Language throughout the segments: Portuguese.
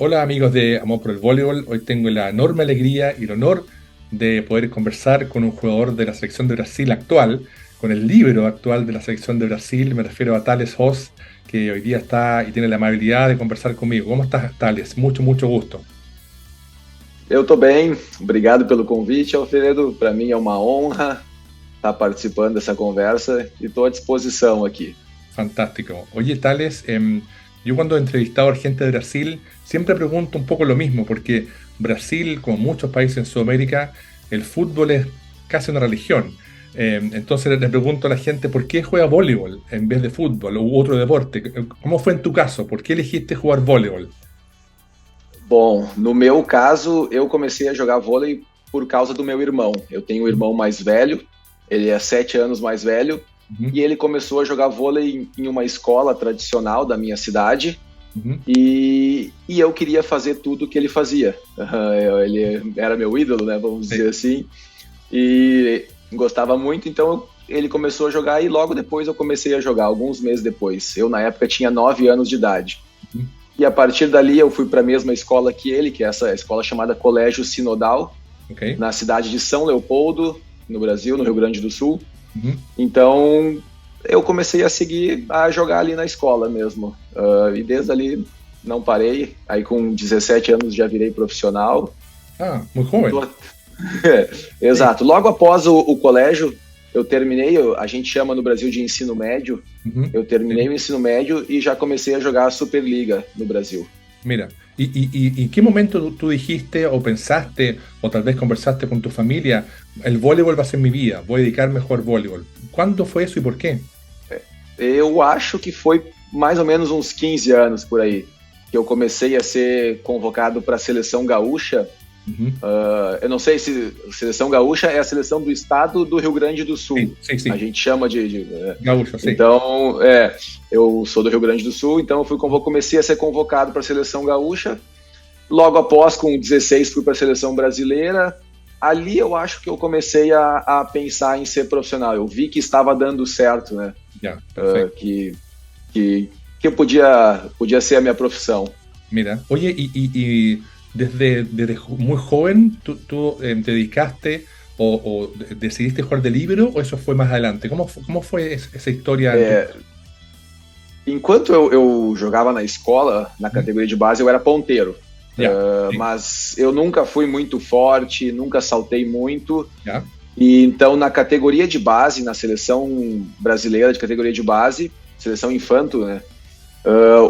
Hola amigos de Amor por el Voleibol, hoy tengo la enorme alegría y el honor de poder conversar con un jugador de la selección de Brasil actual, con el líbero actual de la selección de Brasil, me refiero a Thales Hoss, que hoy día está y tiene la amabilidad de conversar conmigo. ¿Cómo estás, Thales? Mucho, mucho gusto. Eu estou bem, obrigado pelo convite, Alfredo. Para mim é uma honra estar participando dessa conversa e estou à disposição aqui. Fantástico. Oye, Thales, yo cuando he entrevistado a gente de Brasil siempre pregunto un poco lo mismo, porque Brasil, como muchos países en Sudamérica, el fútbol es casi una religión. Entonces le pregunto a la gente por qué juega voleibol en vez de fútbol u otro deporte. ¿Cómo fue en tu caso? ¿Por qué elegiste jugar voleibol? Bom, no meu caso, eu comecei a jogar vôlei por causa do meu irmão. Eu tenho um irmão mais velho, ele é 7 anos mais velho, Ujú, e ele começou a jogar vôlei em uma escola tradicional da minha cidade, ujú. e eu queria fazer tudo o que ele fazia. Ele era meu ídolo, né, vamos Sí. dizer assim, e gostava muito, então ele começou a jogar e logo depois eu comecei a jogar, alguns meses depois. Eu, na época, tinha 9 anos de idade. Ujú. E a partir dali eu fui para a mesma escola que ele, que é essa escola chamada Colégio Sinodal, Ok. na cidade de São Leopoldo, no Brasil, no Rio Grande do Sul. Ujú. Então eu comecei a seguir, a jogar ali na escola mesmo. E desde ali não parei. Aí com 17 anos já virei profissional. Ah, muy E tô... joven. Sí. Exato. Logo após o colégio, eu terminei, a gente chama no Brasil de ensino médio. Ujú. Eu terminei Sí. o ensino médio e já comecei a jogar a Superliga no Brasil. Mira, ¿y en qué momento tú dijiste o pensaste o tal vez conversaste con tu familia, el voleibol va a ser mi vida, voy a dedicarme a jugar voleibol? ¿Cuándo fue eso y por qué? Eu acho que foi mais ou menos uns 15 anos por aí que eu comecei a ser convocado para a seleção gaúcha. Ujú. Eu não sei se a seleção gaúcha é a seleção do estado do Rio Grande do Sul. Sí, sí, A sí, gente chama Gaúcho, sí. Então, eu sou do Rio Grande do Sul, então eu comecei a ser convocado para a seleção gaúcha. Logo após, com 16, fui para a seleção brasileira. Ali eu acho que eu comecei a pensar em ser profissional. Eu vi que estava dando certo, né? Ya, perfecto. Que eu podia ser a minha profissão. Mira, oye, y desde muy joven tú te dedicaste o decidiste jugar de líbero o eso fue más adelante? ¿Cómo fue esa historia en tu... É, Enquanto eu jogava na escola, na categoria de base, eu era ponteiro. Ya, sí, Mas eu nunca fui muito forte, nunca saltei muito. ya, E então, na categoria de base, na seleção brasileira de categoria de base, seleção infanto, né?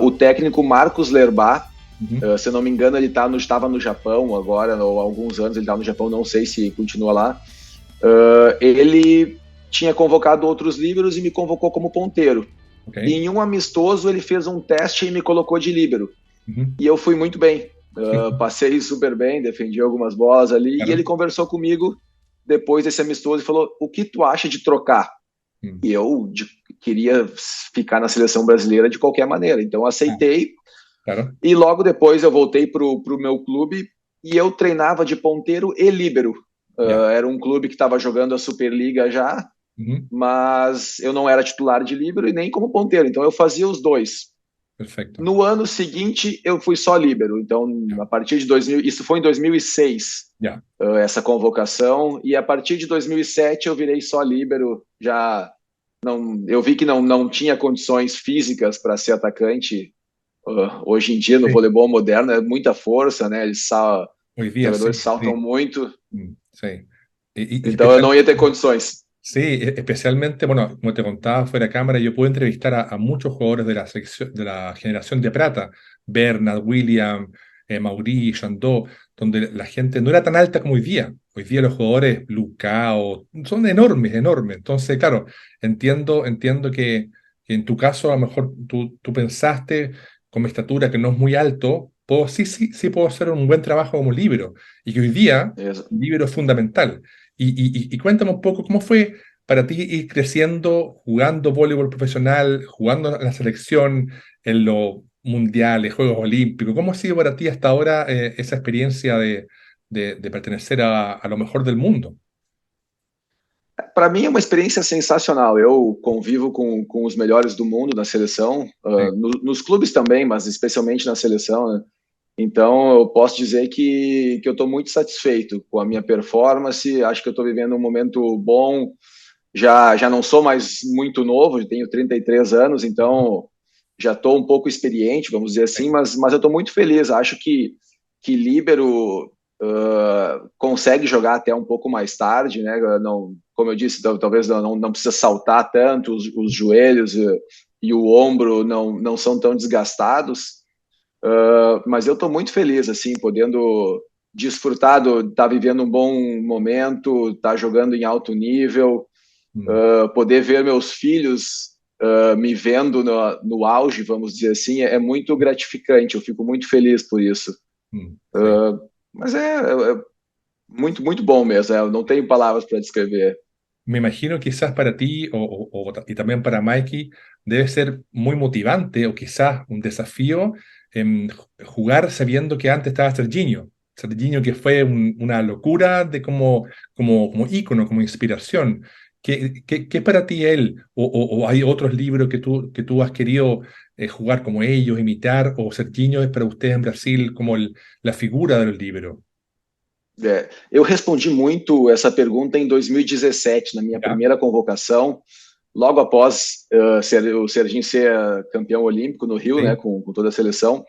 O técnico Marcos Lerbach, ujú, se eu não me engano, ele estava no Japão agora, ou há alguns anos ele estava no Japão, não sei se continua lá. Ele tinha convocado outros líberos e me convocou como ponteiro. ok, E em um amistoso ele fez um teste e me colocou de líbero. ujú, E eu fui muito bem. Passei super bem, defendi algumas bolas ali. E claro, ele conversou comigo depois desse amistoso e falou: o que tu acha de trocar? mm, E eu queria ficar na seleção brasileira de qualquer maneira. Então ah, aceitei. claro, E logo depois eu voltei pro meu clube e eu treinava de ponteiro e líbero. ya, Era um clube que estava jogando a Superliga já, ujú, mas eu não era titular de líbero e nem como ponteiro. Então eu fazia os dois. perfecto, No ano seguinte, eu fui só líbero. Então, ya, a partir de 2000, isso foi em 2006, ya, essa convocação. E a partir de 2007, eu virei só líbero. Já não, eu vi que não tinha condições físicas para ser atacante. Hoje em dia, no sí, voleibol moderno, é muita força, né? hoy Os día jogadores sí, saltam sí, muito. sí. Y Então, eu não ia ter condições. sí, especialmente, bueno, como te contaba fuera de cámara, yo pude entrevistar a muchos jugadores de la selección, de la generación de plata, Bernard, William, Maurice, Jandot, donde la gente no era tan alta como hoy día. Hoy día los jugadores Lucao son enormes, enormes. Entonces, claro, entiendo que en tu caso a lo mejor tú pensaste con mi estatura que no es muy alto, sí puedo hacer un buen trabajo como libro. Y que hoy día el libro es fundamental. Y cuéntame un poco cómo fue para ti ir creciendo, jugando voleibol profesional, jugando en la selección, en los mundiales, Juegos Olímpicos. ¿Cómo ha sido para ti hasta ahora esa experiencia de pertenecer a lo mejor del mundo? Para mim é uma experiência sensacional. Eu convivo com os melhores do mundo na seleção, Sí, nos clubes também, mas especialmente na seleção, né? Então, eu posso dizer que eu estou muito satisfeito com a minha performance. Acho que eu estou vivendo um momento bom. Já não sou mais muito novo, eu tenho 33 anos, então já estou um pouco experiente, vamos dizer assim, mas eu estou muito feliz. Acho que líbero consegue jogar até um pouco mais tarde, né? Não, como eu disse, talvez não precisa saltar tanto, os joelhos e o ombro não são tão desgastados. Mas eu estou muito feliz, assim, podendo desfrutar estar vivendo um bom momento, estar jogando em alto nível, Mm, poder ver meus filhos me vendo no auge, vamos dizer assim, é muito gratificante. Eu fico muito feliz por isso. sí. Mas é muito, muito bom mesmo. Eu não tenho palavras para descrever. Me imagino quizás para ti y también para Mikey debe ser muy motivante o quizás un desafío jugar sabiendo que antes estaba Serginho. Serginho que fue una locura de como ícono, como inspiración. ¿Qué es para ti él? O hay otros libros que tú has querido jugar como ellos, imitar? ¿O Serginho es para ustedes en Brasil como la figura del libro? Eu respondi muito essa pergunta em 2017, na minha ¿Ya? primeira convocação, logo após o Serginho ser campeão olímpico no Rio, né, Sí. com toda a seleção.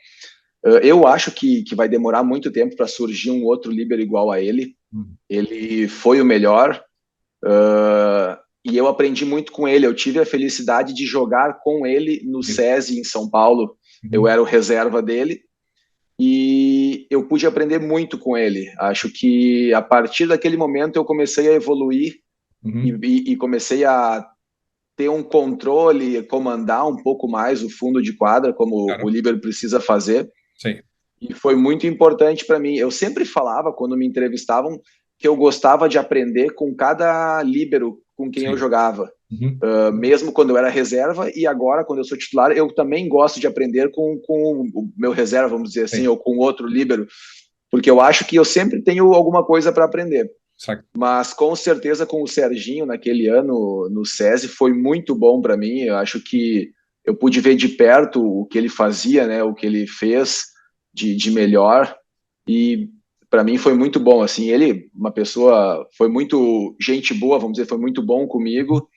Eu acho que vai demorar muito tempo para surgir um outro líbero igual a ele. Mm, Ele foi o melhor e eu aprendi muito com ele. Eu tive a felicidade de jogar com ele no sí. SESI em São Paulo. Eu Ujú, era o reserva dele e eu pude aprender muito com ele. Acho que a partir daquele momento eu comecei a evoluir ujú, e comecei a ter um controle, comandar um pouco mais o fundo de quadra, como o claro. líbero precisa fazer. Sí. E foi muito importante para mim. Eu sempre falava, quando me entrevistavam, que eu gostava de aprender com cada líbero com quem eu Sí. jogava. Ujú, Mesmo quando eu era reserva e agora, quando eu sou titular, eu também gosto de aprender com o meu reserva, vamos dizer assim, sí, ou com outro líbero, porque eu acho que eu sempre tenho alguma coisa para aprender. exacto. Mas com certeza com o Serginho naquele ano no SESI foi muito bom para mim. Eu acho que eu pude ver de perto o que ele fazia, né, o que ele fez de melhor e para mim foi muito bom. Assim, ele, uma pessoa, foi muito gente boa, vamos dizer, foi muito bom Ujú, comigo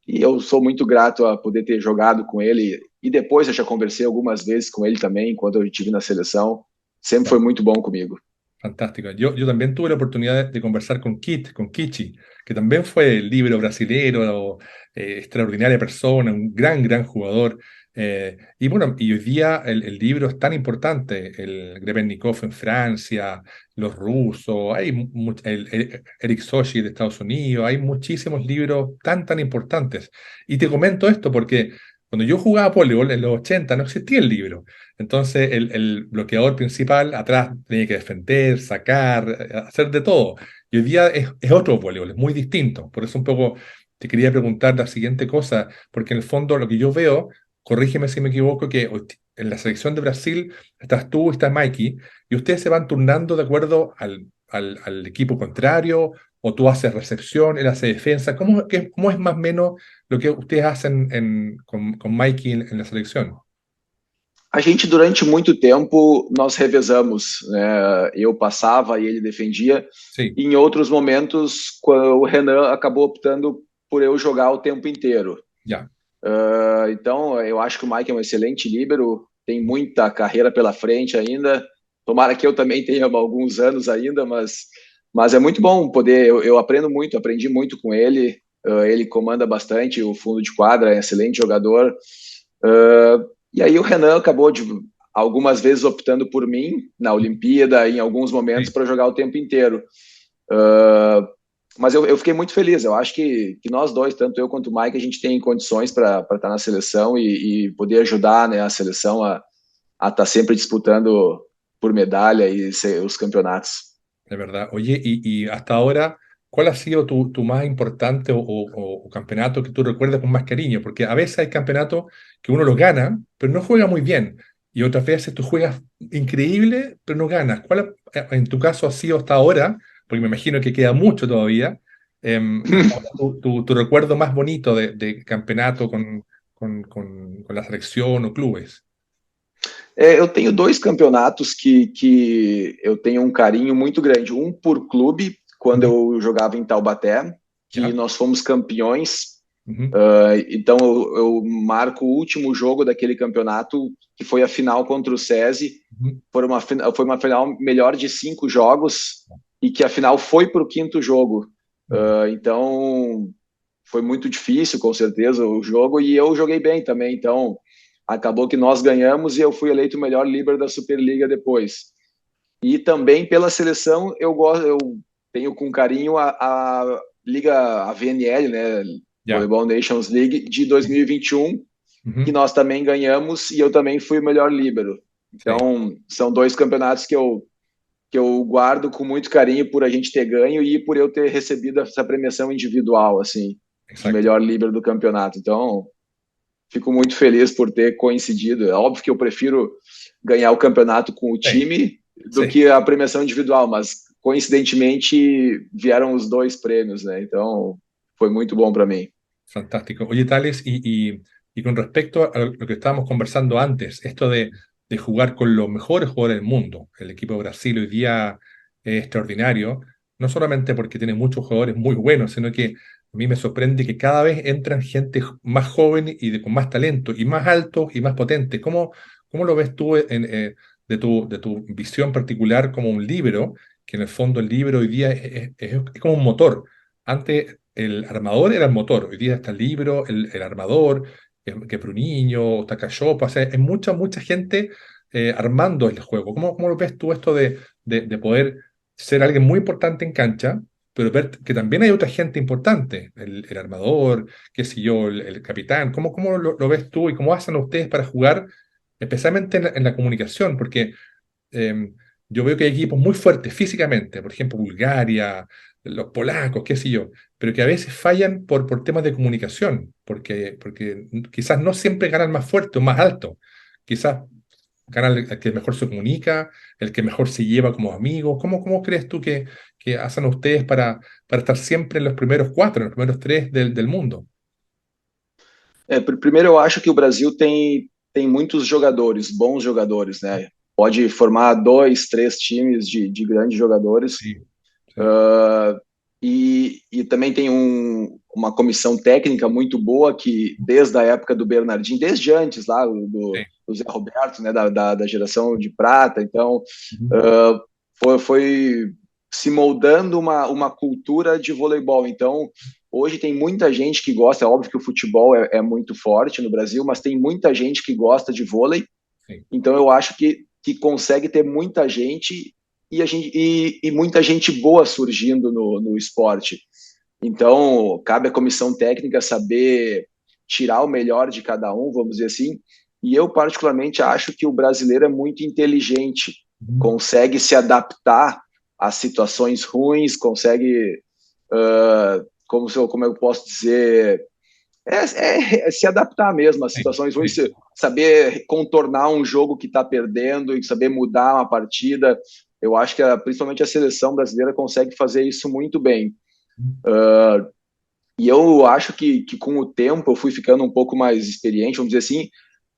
e eu sou muito grato a poder ter jogado com ele. E depois eu já conversei algumas vezes com ele também, enquanto eu estive na seleção. Sempre foi claro. muito bom comigo. Fantástico. Yo también tuve la oportunidad de conversar con Kichi, que también fue libro brasilero, extraordinaria persona, un gran jugador. Y bueno, y hoy día el libro es tan importante, el Grebennikov en Francia, los rusos, hay Eric Sochi de Estados Unidos, hay muchísimos libros tan importantes. Y te comento esto porque cuando yo jugaba voleibol en los 80 no existía el libro. Entonces, el bloqueador principal atrás tiene que defender, sacar, hacer de todo. Y hoy día es otro voleibol, es muy distinto. Por eso un poco te quería preguntar la siguiente cosa, porque en el fondo lo que yo veo, corrígeme si me equivoco, que en la selección de Brasil estás tú, está Mikey, y ustedes se van turnando de acuerdo al equipo contrario, o tú haces recepción, él hace defensa. ¿Cómo es más o menos lo que ustedes hacen con Mikey en la selección? A gente, durante muito tempo, nós revezamos, né? Eu passava e ele defendia. Sí, E em outros momentos, o Renan acabou optando por eu jogar o tempo inteiro. ya. Então, eu acho que o Mike é um excelente líbero, tem muita carreira pela frente ainda. Tomara que eu também tenha alguns anos ainda, mas é muito bom poder. Eu aprendo muito, aprendi muito com ele. Ele comanda bastante o fundo de quadra, é um excelente jogador. E aí o Renan acabou de algumas vezes optando por mim na Olimpíada, em alguns momentos Sí. para jogar o tempo inteiro. Uh, mas eu fiquei muito feliz. Eu acho que nós dois, tanto eu quanto o Mike, a gente tem condições para estar na seleção e poder ajudar, né, a seleção a estar sempre disputando por medalha e os campeonatos. De verdad. Oye, y hasta ahora, ¿cuál ha sido tu más importante o campeonato que tú recuerdas con más cariño? Porque a veces hay campeonatos que uno los gana, pero no juega muy bien. Y otras veces tú juegas increíble, pero no ganas. ¿Cuál en tu caso ha sido hasta ahora? Porque me imagino que queda mucho todavía. Hasta ahora tu recuerdo más bonito de campeonato con la selección o clubes. Eu tenho dois campeonatos que eu tenho um carinho muito grande. Um por clube, quando Ujú. eu jogava em Taubaté, que ¿Ya? nós fomos campeões. Ujú. Então eu marco o último jogo daquele campeonato, que foi a final contra o SESI. Ujú. Foi uma final melhor de 5 jogos e que a final foi para o quinto jogo. Mm. Então foi muito difícil, com certeza, o jogo, e eu joguei bem também. Então acabou que nós ganhamos e eu fui eleito o melhor líbero da Superliga depois. E também pela seleção, eu tenho com carinho a Liga, a VNL, né? Ya. Volleyball Nations League de 2021, que Ujú. nós também ganhamos e eu também fui o melhor líbero. Sí, Então, são dois campeonatos que eu guardo com muito carinho por a gente ter ganho e por eu ter recebido essa premiação individual, assim, de exacto. melhor líbero do campeonato. Então, fico muito feliz por ter coincidido. É óbvio que eu prefiro ganhar o campeonato com o Sí, time do sí. que a premiação individual, mas coincidentemente vieram os dois prêmios, né? Então, foi muito bom para mim. Fantástico. Oye, Tales, y con respecto a lo que estábamos conversando antes, esto de jugar con los mejores jugadores del mundo, el equipo de Brasil hoy día es extraordinario, no solamente porque tiene muchos jugadores muy buenos, sino que a mí me sorprende que cada vez entran gente más joven con más talento, y más altos y más potentes. ¿Cómo lo ves tú de tu visión particular como un líbero, que en el fondo el líbero hoy día es como un motor? Antes el armador era el motor, hoy día está el libro, el armador, que Pruniño, Takashopa, o sea, hay mucha gente armando el juego. ¿Cómo lo ves tú esto de poder ser alguien muy importante en cancha, pero ver que también hay otra gente importante, el armador, qué sé yo, el capitán? ¿Cómo lo ves tú y cómo hacen ustedes para jugar, especialmente en la comunicación? Porque eh, yo veo que hay equipos muy fuertes físicamente, por ejemplo, Bulgaria, los polacos, qué sé yo, pero que a veces fallan por temas de comunicación, porque quizás no siempre gana el más fuerte o más alto, quizás gana el que mejor se comunica, el que mejor se lleva como amigo. ¿Cómo crees tú que hacen ustedes para estar siempre en los primeros cuatro, en los primeros tres del mundo? Primeiro, eu acho que o Brasil tem muitos jogadores, bons jogadores, né? Pode formar dois, três times de grandes jogadores. Sí, sí, E também tem uma comissão técnica muito boa que, desde a época do Bernardinho, desde antes lá, sí. do Zé Roberto, né, da geração de prata, então Ujú. uh, foi se moldando uma cultura de voleibol. Então, hoje tem muita gente que gosta, é óbvio que o futebol é muito forte no Brasil, mas tem muita gente que gosta de vôlei, Sí, então eu acho que consegue ter muita gente e muita gente boa surgindo no esporte. Então, cabe à comissão técnica saber tirar o melhor de cada um, vamos dizer assim. E eu, particularmente, acho que o brasileiro é muito inteligente, ujú, consegue se adaptar às situações ruins, consegue, como eu posso dizer, é se adaptar mesmo às sí, situações ruins, sí. saber contornar um jogo que está perdendo e saber mudar uma partida. Eu acho que principalmente a seleção brasileira consegue fazer isso muito bem. E eu acho que com o tempo eu fui ficando um pouco mais experiente, vamos dizer assim,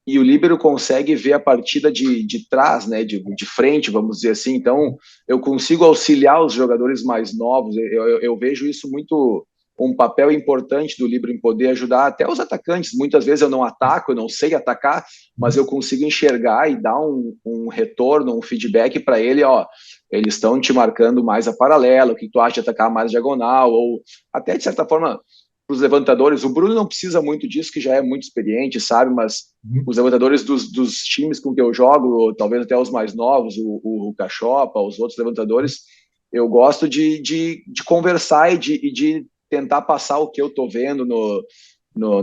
e o líbero consegue ver a partida de trás, né, de frente, vamos dizer assim. Então, eu consigo auxiliar os jogadores mais novos. Eu vejo isso muito um papel importante do líbero em poder ajudar até os atacantes. Muitas vezes eu não ataco, eu não sei atacar, mas Ujú. eu consigo enxergar e dar um retorno, um feedback para ele, ó, eles estão te marcando mais a paralelo, o que tu acha de atacar mais diagonal, ou até, de certa forma, para os levantadores. O Bruno não precisa muito disso, que já é muito experiente, sabe? Mas Ujú. os levantadores dos times com que eu jogo, talvez até os mais novos, o Cachopa, os outros levantadores, eu gosto de conversar e de tentar passar o que eu estou vendo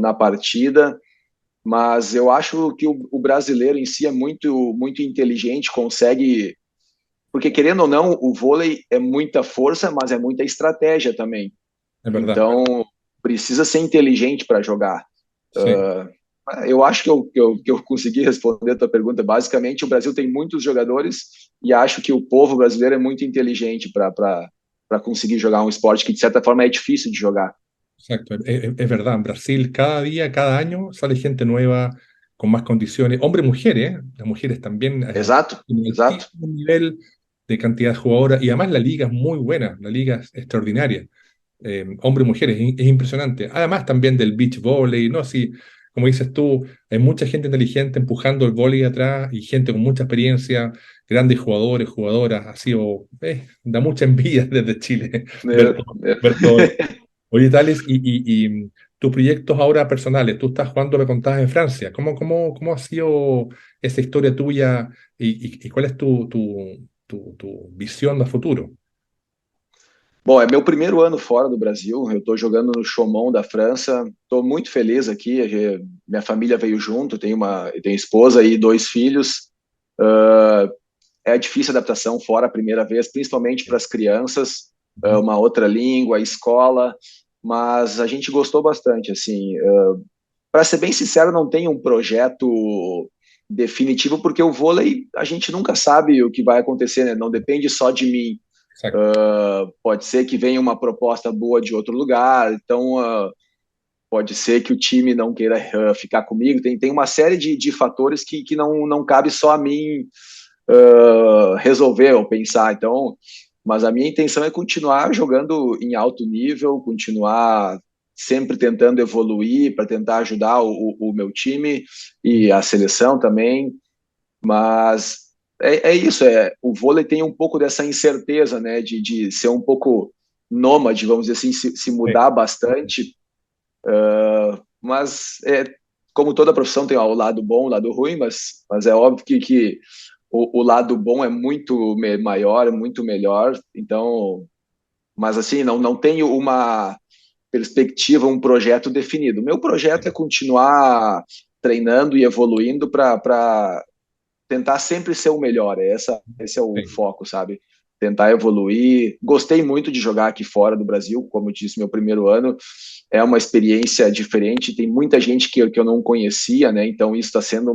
na partida. Mas eu acho que o brasileiro em si é muito inteligente, consegue. Porque, querendo ou não, o vôlei é muita força, mas é muita estratégia também. Es verdad, Então, precisa ser inteligente para jogar. sí. Eu acho que eu consegui responder a tua pergunta. Basicamente, o Brasil tem muitos jogadores e acho que o povo brasileiro é muito inteligente para conseguir jogar um esporte que, de certa forma, é difícil de jogar. Exacto, es verdad. En Brasil cada día, cada año sale gente nueva, con más condiciones, hombres y mujeres, las mujeres también Exato, tienen un exato. altísimo nivel de cantidad de jugadoras, y además la liga es muy buena, la liga es extraordinaria, hombres y mujeres, es impresionante. Además también del beach volley, ¿no? Así, como dices tú, hay mucha gente inteligente empujando el volley atrás y gente con mucha experiencia, grandes jugadores, jugadoras, ha sido, da mucha envidia desde Chile É, é. ver todo esto. Oye, Tales, y tus proyectos ahora personales, tú estás jugando, me contabas, en Francia. ¿Cómo ha sido esa historia tuya y cuál es tu visión a futuro? Bom, é meu primeiro ano fora do Brasil. Eu estou jogando no Chaumont da França. Estou muito feliz aqui. Minha família veio junto. Tenho esposa e 2 filhos. Uh, é difícil a adaptação fora a primeira vez, principalmente para as crianças. Ujú. Uma outra língua, escola. Mas a gente gostou bastante. Assim, para ser bem sincero, não tem um projeto definitivo, porque o vôlei a gente nunca sabe o que vai acontecer, né? Não depende só de mim. Exacto. Pode ser que venha uma proposta boa de outro lugar, então pode ser que o time não queira ficar comigo. Tem uma série de fatores que não cabe só a mim resolver ou pensar. Então, mas a minha intenção é continuar jogando em alto nível, continuar sempre tentando evoluir para tentar ajudar o meu time e a seleção também. Mas é isso, o vôlei tem um pouco dessa incerteza, né, de ser um pouco nômade, vamos dizer assim, se Sí, mudar bastante, mas como toda profissão tem o lado bom, o lado ruim, mas é óbvio que o lado bom é muito maior, é muito melhor, então, mas assim, não tenho uma perspectiva, um projeto definido. Meu projeto é continuar treinando e evoluindo para tentar sempre ser o melhor. Esse é o sí, foco, sabe? Tentar evoluir. Gostei muito de jogar aqui fora do Brasil, como eu disse, meu primeiro ano. É uma experiência diferente. Tem muita gente que eu não conhecia, né? Então isso está sendo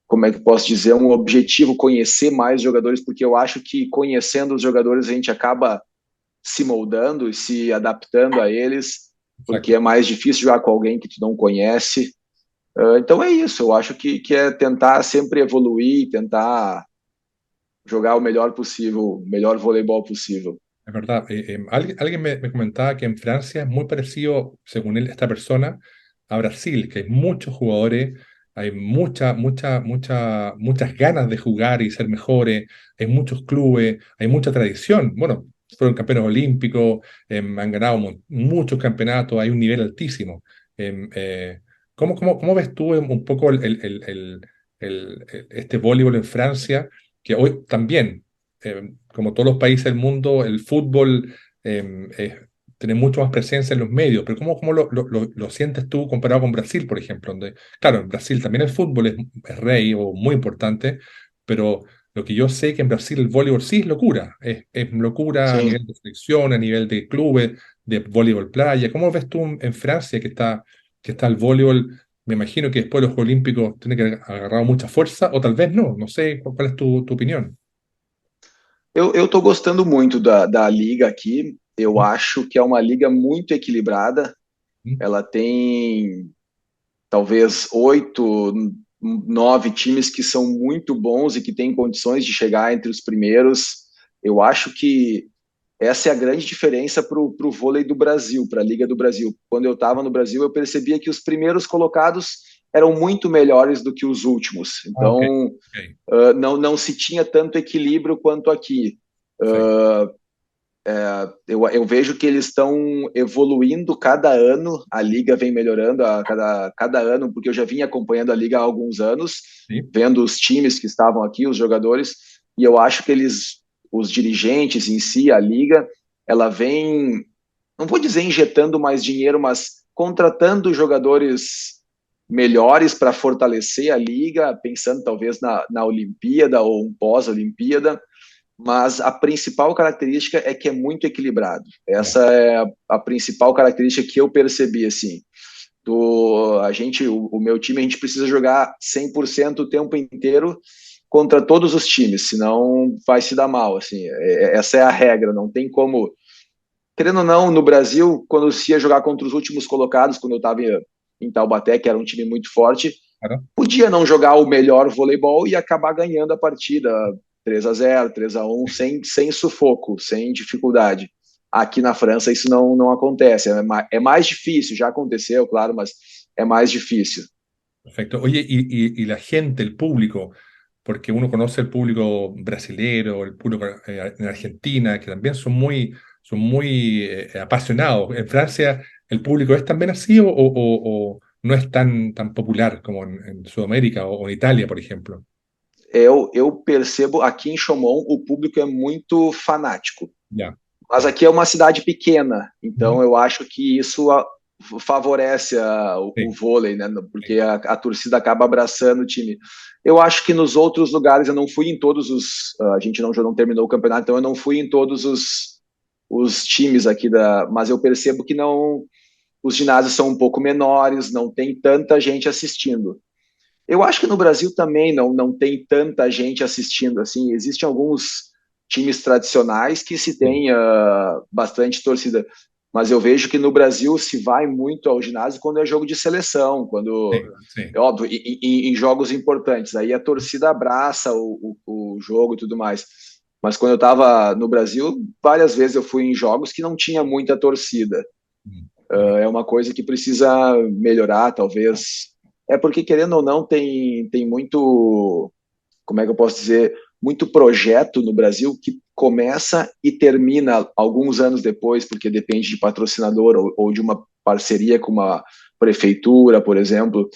como é que eu posso dizer, um objetivo, conhecer mais jogadores, porque eu acho que conhecendo os jogadores a gente acaba se moldando e se adaptando a eles, porque exacto. é mais difícil jogar com alguém que tu não conhece. Então é isso, eu acho que é tentar sempre evoluir, tentar jogar o melhor possível, o melhor voleibol possível. Es verdad. Alguien me comentaba que en Francia es muy parecido, según esta persona, a Brasil, que hay muchos jugadores, hay muchas ganas de jugar y ser mejores, hay muchos clubes, hay mucha tradición. Bueno, fueron campeones olímpicos, han ganado muchos campeonatos, hay un nivel altísimo. Em, eh, ¿cómo ves tú un poco este voleibol en Francia, que hoy también, como todos los países del mundo, el fútbol tiene mucho más presencia en los medios, pero ¿cómo lo sientes tú comparado con Brasil, por ejemplo? Donde, claro, en Brasil también el fútbol es rey o muy importante, pero lo que yo sé que en Brasil el voleibol sí es locura, es locura a Sim. nivel de selección, a nivel de clubes, de voleibol playa. ¿Cómo ves tú en Francia que está el voleibol? Me imagino que después de los Juegos Olímpicos tiene que haber agarrado mucha fuerza, o tal vez no, no sé, ¿cuál es tu opinión? Eu tô gostando muito da liga aqui. Eu ¿Mm? acho que é uma liga muito equilibrada. ¿Mm? Ela tem talvez 8, 9 times que são muito bons e que têm condições de chegar entre os primeiros. Eu acho que essa é a grande diferença para o vôlei do Brasil, para a Liga do Brasil. Quando eu estava no Brasil, eu percebia que os primeiros colocados eram muito melhores do que os últimos. Ah, ok, Então, ok, não se tinha tanto equilíbrio quanto aqui. perfecto. Eu vejo que eles estão evoluindo cada ano, a liga vem melhorando a cada ano, porque eu já vinha acompanhando a liga há alguns anos, Sí, vendo os times que estavam aqui, os jogadores, e eu acho que os dirigentes em si, a liga, ela vem, não vou dizer injetando mais dinheiro, mas contratando jogadores melhores para fortalecer a liga, pensando talvez na Olimpíada ou um pós-Olimpíada, mas a principal característica é que é muito equilibrado. ya, Essa é a principal característica que eu percebi, assim. O meu time, a gente precisa jogar 100% o tempo inteiro contra todos os times, senão vai se dar mal, assim. Essa é a regra, não tem como... Querendo ou não, no Brasil, quando se ia jogar contra os últimos colocados, quando eu estava em Taubaté, que era um time muito forte, Claro. podia não jogar o melhor voleibol e acabar ganhando a partida 3-0, 3-1, sem sufoco, sem dificuldade. Aqui na França isso não acontece, é mais difícil, já aconteceu, claro, mas é mais difícil. Perfecto. Oye, y la gente, el público, porque uno conoce el público brasilero, el público en Argentina, que también son muy apasionados. ¿En Francia el público es también así o no es tan popular como en Sudamérica o en Italia, por ejemplo? Eu percebo aqui em Chaumont o público é muito fanático, Ya, mas ya. aqui é uma cidade pequena, então Ujú. eu acho que isso favorece o Sí, vôlei, né? Porque sí, a torcida acaba abraçando o time. Eu acho que nos outros lugares eu não fui em todos os. A gente não terminou o campeonato, então eu não fui em todos os times aqui Mas eu percebo que não. Os ginásios são um pouco menores, não tem tanta gente assistindo. Eu acho que no Brasil também não tem tanta gente assistindo. Assim, existem alguns times tradicionais que se sí, tem bastante torcida, mas eu vejo que no Brasil se vai muito ao ginásio quando é jogo de seleção, sí, quando sí. é óbvio, em jogos importantes. Aí a torcida abraça o jogo e tudo mais. Mas quando eu estava no Brasil, várias vezes eu fui em jogos que não tinha muita torcida. Claro. É uma coisa que precisa melhorar, talvez. É porque, querendo ou não, tem muito, como é que eu posso dizer, muito projeto no Brasil que começa e termina alguns anos depois, porque depende de patrocinador ou de uma parceria com uma prefeitura, por exemplo.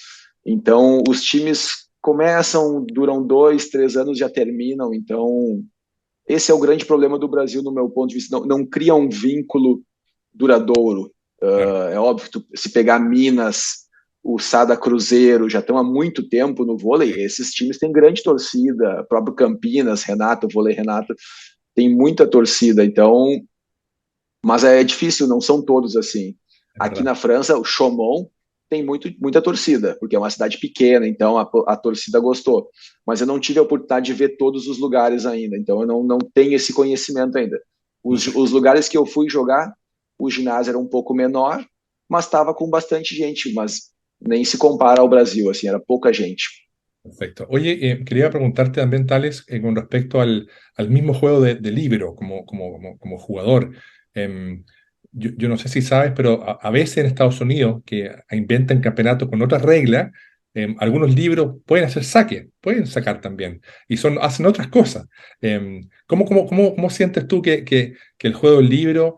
Então, os times começam, duram 2, 3 anos, já terminam. Então, esse é o grande problema do Brasil, no meu ponto de vista. Não cria um vínculo duradouro. Claro. É óbvio que se pegar Minas, o Sada Cruzeiro, já estão há muito tempo no vôlei, esses times têm grande torcida, próprio Campinas, Renato, Vôlei Renato, tem muita torcida, então, mas é difícil, não são todos assim. Es Aqui verdad. na França, o Chaumont tem muita torcida, porque é uma cidade pequena, então a torcida gostou. Mas eu não tive a oportunidade de ver todos os lugares ainda, então eu não tenho esse conhecimento ainda. Os lugares que eu fui jogar, o ginásio era um pouco menor, mas estava com bastante gente, mas nem se compara ao Brasil, assim, era pouca gente. Perfecto. Oye, quería preguntarte también, Tales, con respecto al mismo juego de libero como jugador. Em, yo no sé si sabes, pero a veces en Estados Unidos, que inventan campeonatos con otras reglas, algunos libros pueden hacer saque, pueden sacar también, y hacen otras cosas. ¿Cómo sientes tú que el juego del libro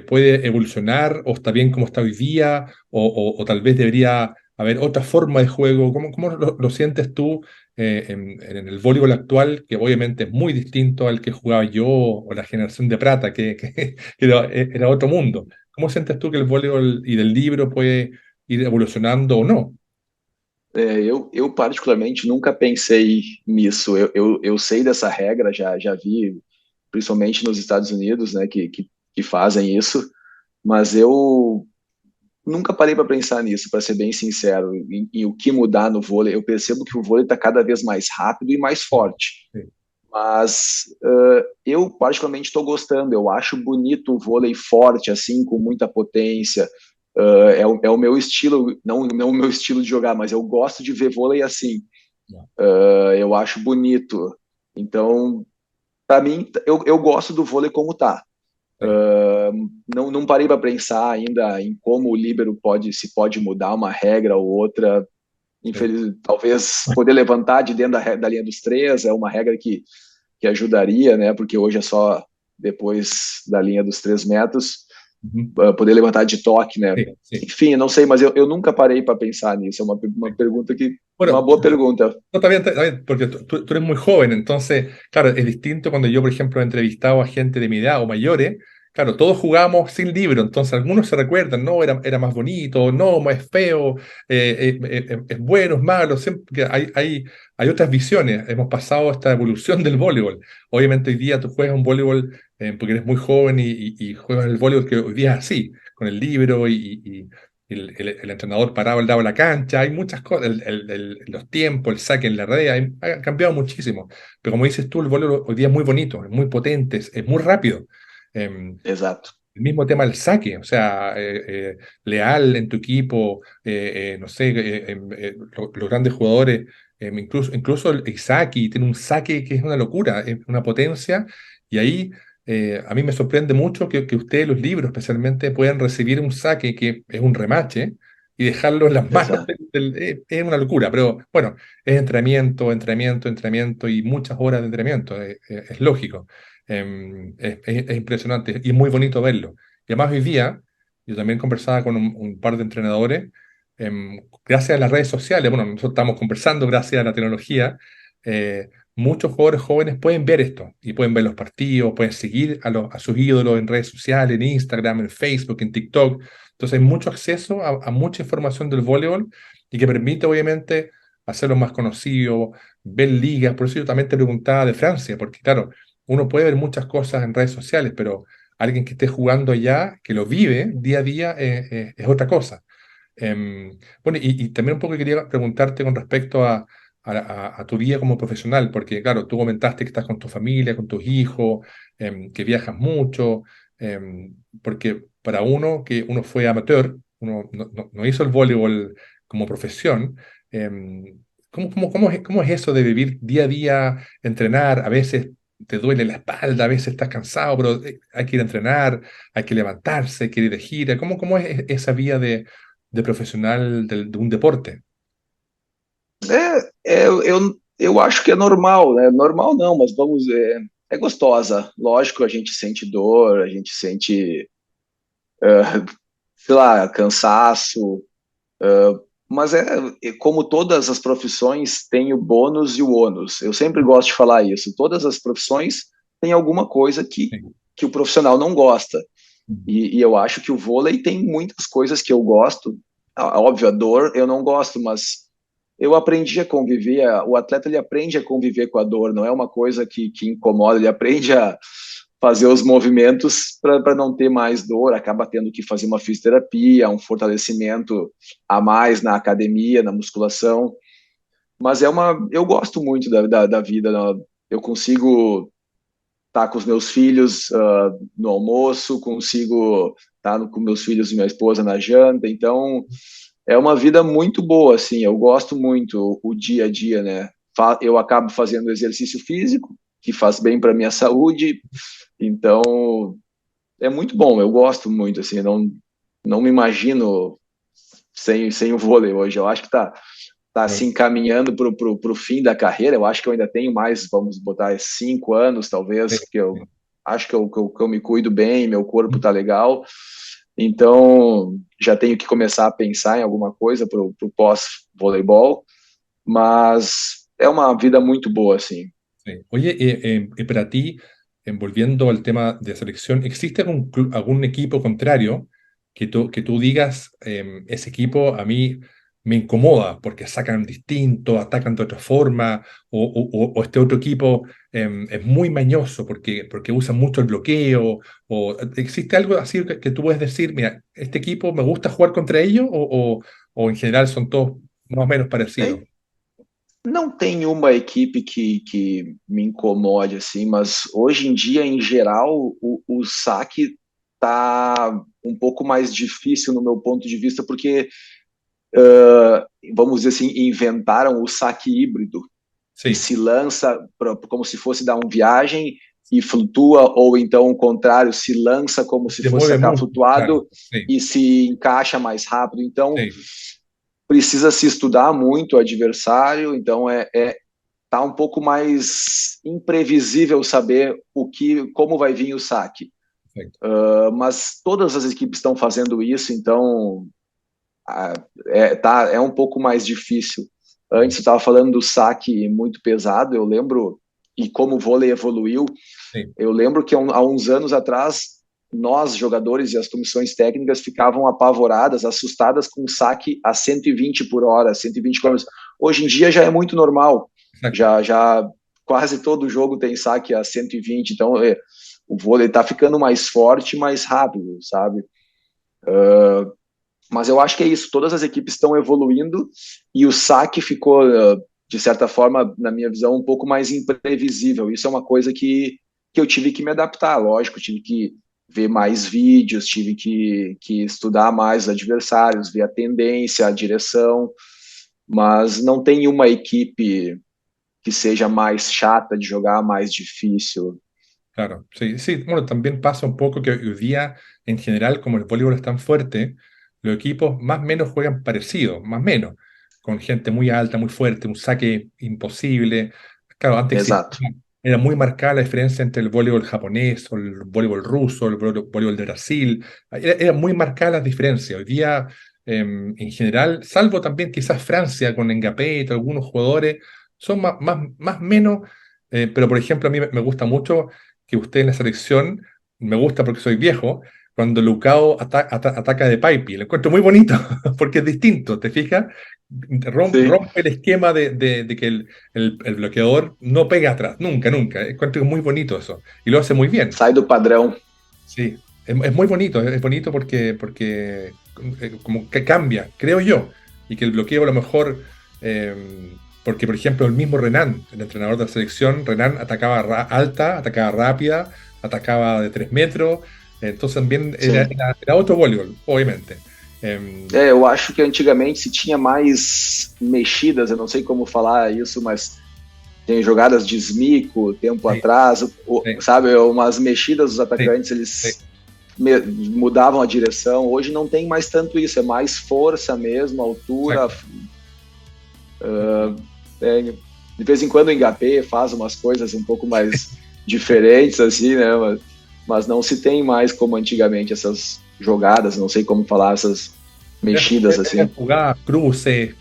puede evolucionar o está bien como está hoy día, o tal vez debería haber otra forma de juego? ¿Cómo lo sientes tú en el voleibol actual, que obviamente es muy distinto al que jugaba yo o la generación de plata, que era otro mundo? ¿Cómo sientes tú que el voleibol y del libro puede ir evolucionando o no? Eu particularmente nunca pensei nisso. Eu sei dessa regra, já vi, principalmente nos Estados Unidos, né, que fazem isso, mas eu nunca parei para pensar nisso, para ser bem sincero, em o que mudar no vôlei. Eu percebo que o vôlei está cada vez mais rápido e mais Sí, forte, sí, mas eu particularmente estou gostando. Eu acho bonito o vôlei forte, assim, com muita potência. É o meu estilo, não o meu estilo de jogar, mas eu gosto de ver vôlei assim. ya, Eu acho bonito. Então, para mim, eu gosto do vôlei como tá. sí, Não parei para pensar ainda em como o líbero se pode mudar uma regra ou outra. sí. Talvez poder levantar de dentro da linha dos três é uma regra que ajudaria, né? Porque hoje é só depois da linha dos 3 metros Ujú. poder levantar de toque, né? Sí, sí, Enfim, não sei, mas eu nunca parei para pensar nisso. É uma sí. pergunta uma Bueno, boa pergunta. no, está bien, porque tú eres muy joven, entonces, claro, es distinto cuando yo, por ejemplo, he entrevistado a gente de mi edad o mayores. Claro, todos jugábamos sin libro, entonces algunos se recuerdan, no, era más bonito, no, más feo, es bueno, es malo, siempre que hay otras visiones. Hemos pasado esta evolución del voleibol. Obviamente hoy día tú juegas un voleibol porque eres muy joven y juegas el voleibol que hoy día es así, con el libro y el entrenador parado al lado de la cancha. Hay muchas cosas, los tiempos, el saque en la red, ha cambiado muchísimo. Pero como dices tú, el voleibol hoy día es muy bonito, es muy potente, es muy rápido. Em, Exato. el mismo tema del saque, o sea, Leal en tu equipo, no sé, los grandes jugadores, incluso el Isaki tiene un saque que es una locura, es una potencia, y ahí a mí me sorprende mucho que ustedes, los libros especialmente, puedan recibir un saque que es un remache y dejarlo en las manos Exato. es una locura, pero bueno, es entrenamiento, entrenamiento, entrenamiento y muchas horas de entrenamiento, es lógico. Es impresionante y es muy bonito verlo. Y además hoy día, yo también conversaba con un par de entrenadores, gracias a las redes sociales, bueno, nosotros estamos conversando gracias a la tecnología, muchos jugadores jóvenes pueden ver esto y pueden ver los partidos, pueden seguir a sus ídolos en redes sociales, en Instagram, en Facebook, en TikTok. Entonces hay mucho acceso a mucha información del voleibol y que permite obviamente hacerlo más conocido, ver ligas. Por eso yo también te preguntaba de Francia, porque claro, uno puede ver muchas cosas en redes sociales, pero alguien que esté jugando allá, que lo vive día a día, es otra cosa. Bueno, y también un poco quería preguntarte con respecto a tu vida como profesional, porque claro, tú comentaste que estás con tu familia, con tus hijos, que viajas mucho, porque para uno que uno fue amateur, uno no hizo el voleibol como profesión, cómo es eso de vivir día a día, entrenar? A veces te duele la espalda, a veces estás cansado, pero hay que ir a entrenar, hay que levantarse, hay que ir de gira. ¿Cómo es esa vida de profissional de um deporte? Eu acho que é normal, né? Normal não, mas vamos. É gostosa. Lógico, a gente sente dor, a gente sente, sei lá, cansaço, mas como todas as profissões têm o bônus e o ônus. Eu sempre gosto de falar isso. Todas as profissões têm alguma coisa Sim. que o profissional não gosta. Uhum. E eu acho que o vôlei tem muitas coisas que eu gosto. Óbvio, a dor eu não gosto, mas eu aprendi a conviver. O atleta ele aprende a conviver com a dor, não é uma coisa que incomoda, ele aprende a fazer os movimentos para não ter mais dor, acaba tendo que fazer uma fisioterapia, um fortalecimento a mais na academia, na musculação. Mas eu gosto muito da vida, né? Eu consigo estar com os meus filhos no almoço, consigo estar com meus filhos e minha esposa na janta, então é uma vida muito boa, assim, eu gosto muito o dia a dia, né? Eu acabo fazendo exercício físico, que faz bem para minha saúde, então é muito bom, eu gosto muito, assim, não me imagino sem o vôlei hoje, eu acho que tá se encaminhando pro fim da carreira, eu acho que eu ainda tenho mais, vamos botar 5 anos, talvez, que eu acho que eu me cuido bem, meu corpo tá legal, então já tenho que começar a pensar em alguma coisa pro pós-voleibol, mas é uma vida muito boa, assim. Sí. Oye, para ti, volviendo al tema de selección, ¿existe algún equipo contrario que tú digas, ese equipo a mí me incomoda porque sacan distinto, atacan de otra forma, o este otro equipo es muy mañoso porque usa mucho el bloqueo, o existe algo así que tú puedes decir, mira, este equipo me gusta jugar contra ellos, o en general son todos más o menos parecidos? Não tem uma equipe que me incomode, assim, mas hoje em dia, em geral, o saque tá um pouco mais difícil no meu ponto de vista, porque, vamos dizer assim, inventaram o saque híbrido, que Sí, se lança como se fosse dar uma viagem e flutua, ou então o contrário, se lança como se se fosse mueve sacar mucho, claro, flutuado sí, e se encaixa mais rápido. Então, sí. precisa se estudar muito o adversário, então tá um pouco mais imprevisível saber como vai vir o saque. Perfecto. Mas todas as equipes estão fazendo isso, então é um pouco mais difícil. Antes eu estava falando do saque muito pesado, eu lembro, e como o vôlei evoluiu, Sí, eu lembro que há uns anos atrás, nós, jogadores e as comissões técnicas, ficavam apavoradas, assustadas com o saque a 120 por hora, 120 km. Hoje em dia já é muito normal, exacto. já quase todo jogo tem saque a 120, então o vôlei está ficando mais forte, mais rápido, sabe? Mas eu acho que é isso, todas as equipes estão evoluindo e o saque ficou, de certa forma, na minha visão, um pouco mais imprevisível. Isso é uma coisa que eu tive que me adaptar, lógico, tive que ver mais vídeos, tive que estudar mais os adversários, ver a tendência, a direção, mas não tem uma equipe que seja mais chata de jogar, mais difícil. Claro, sí, sí. Bueno, también pasa un poco que hoy día, en general, como el voleibol es tan fuerte, los equipos más o menos juegan parecido, más o menos, con gente muy alta, muy fuerte, un saque imposible. Claro, antes Exato. era muy marcada la diferencia entre el voleibol japonés o el voleibol ruso, el voleibol de Brasil. Era muy marcada las diferencias. Hoy día, en general, salvo también quizás Francia con Mbappé y algunos jugadores, son más menos. Pero, por ejemplo, a mí me gusta mucho que usted en la selección, me gusta porque soy viejo, cuando Lucao ataca de Paipi. Lo encuentro muy bonito porque es distinto, ¿te fijas? Sí, Rompe el esquema de que el bloqueador no pega atrás, nunca, nunca. Encuentro que es muy bonito eso y lo hace muy bien. sai do padrão. Sí, es muy bonito, es bonito porque como que cambia, creo yo, y que el bloqueo a lo mejor, eh, porque por ejemplo el mismo Renan, el entrenador de la selección, Renan atacaba alta, atacaba rápida, atacaba de 3 metros, entonces también Sim. era otro voleibol, obviamente. Eh, Eu acho que antigamente se tinha mais mexidas, eu não sei como falar isso, mas tem jogadas de esmico, tempo sí, atrás, sí, sabe, umas mexidas dos sí, atacantes, sí, eles mudavam a direção. Hoje não tem mais tanto isso, é mais força mesmo, altura. exacto. É, de vez em quando o Mbappé faz umas coisas um pouco mais diferentes, assim, né? Mas não se tem mais como antigamente essas jogadas, não sei como falar, essas mexidas Eran assim. jugadas, cruces,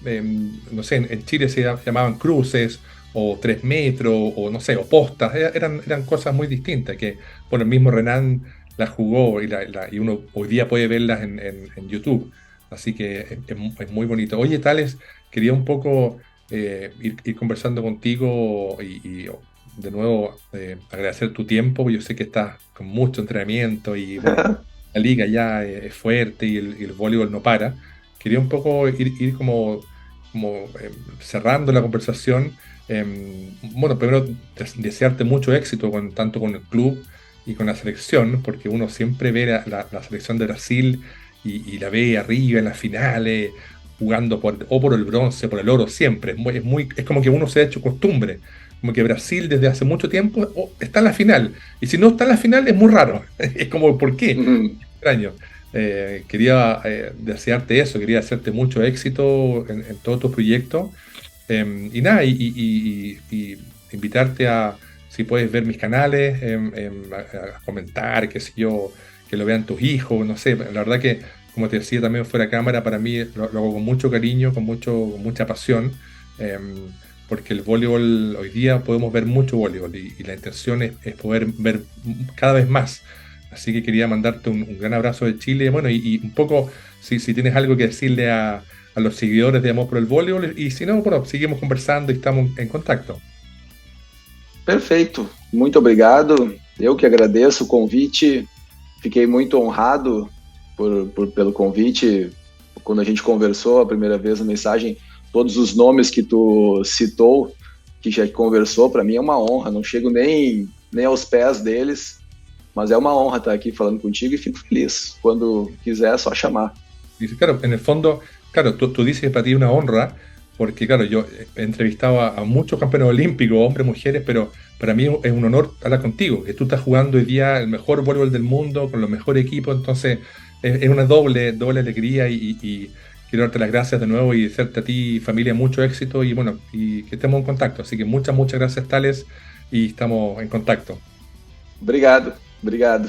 no sé, en Chile se llamaban cruces, o 3 metros, o no sé, o postas, eran cosas muy distintas, que bueno, el mismo Renan las jugó y uno hoy día puede verlas en YouTube, así que es muy bonito. Oye, Tales, quería un poco ir conversando contigo y de nuevo agradecer tu tiempo, yo sé que estás con mucho entrenamiento y bueno, la liga ya es fuerte y el voleibol no para. Quería un poco ir como cerrando la conversación. Bueno, primero desearte mucho éxito tanto con el club y con la selección, porque uno siempre ve la selección de Brasil y la ve arriba en las finales, jugando o por el bronce, por el oro, siempre. Es como que uno se ha hecho costumbre. Como que Brasil desde hace mucho tiempo está en la final. Y si no está en la final es muy raro. Es como, ¿por qué? Uhum. Extraño. Quería desearte eso, quería hacerte mucho éxito en todos tus proyectos. Y nada, y invitarte a, si puedes ver mis canales, a comentar, qué sé yo, que lo vean tus hijos, no sé. La verdad que, como te decía también fuera de cámara, para mí lo hago con mucho cariño, con mucha pasión. Porque el voleibol, hoy día podemos ver mucho voleibol y la intención es poder ver cada vez más. Así que quería mandarte un gran abrazo de Chile. Bueno, y un poco, si tienes algo que decirle a los seguidores de Amor por el Voleibol, y si no, bueno, seguimos conversando y estamos en contacto. Perfeito, muito obrigado. Eu que agradeço o convite, fiquei muito honrado pelo convite. Quando a gente conversou a primeira vez na mensagem, todos os nomes que tu citou, que já conversou, para mim é uma honra. Não chego nem aos pés deles, mas é uma honra estar aqui falando contigo e fico feliz. Quando quiser, é só chamar. Dice, claro, en el fondo, claro, tú dices que para ti es una honra, porque claro, yo he entrevistado a muchos campeones olímpicos, hombres, mujeres, pero para mí es un honor hablar contigo, que tú estás jugando hoy día el mejor voleibol del mundo, con los mejores equipos, entonces es una doble alegría y quiero darte las gracias de nuevo y desearte a ti y familia mucho éxito y bueno, y que estemos en contacto. Así que muchas gracias, Tales, y estamos en contacto. Obrigado, obrigado.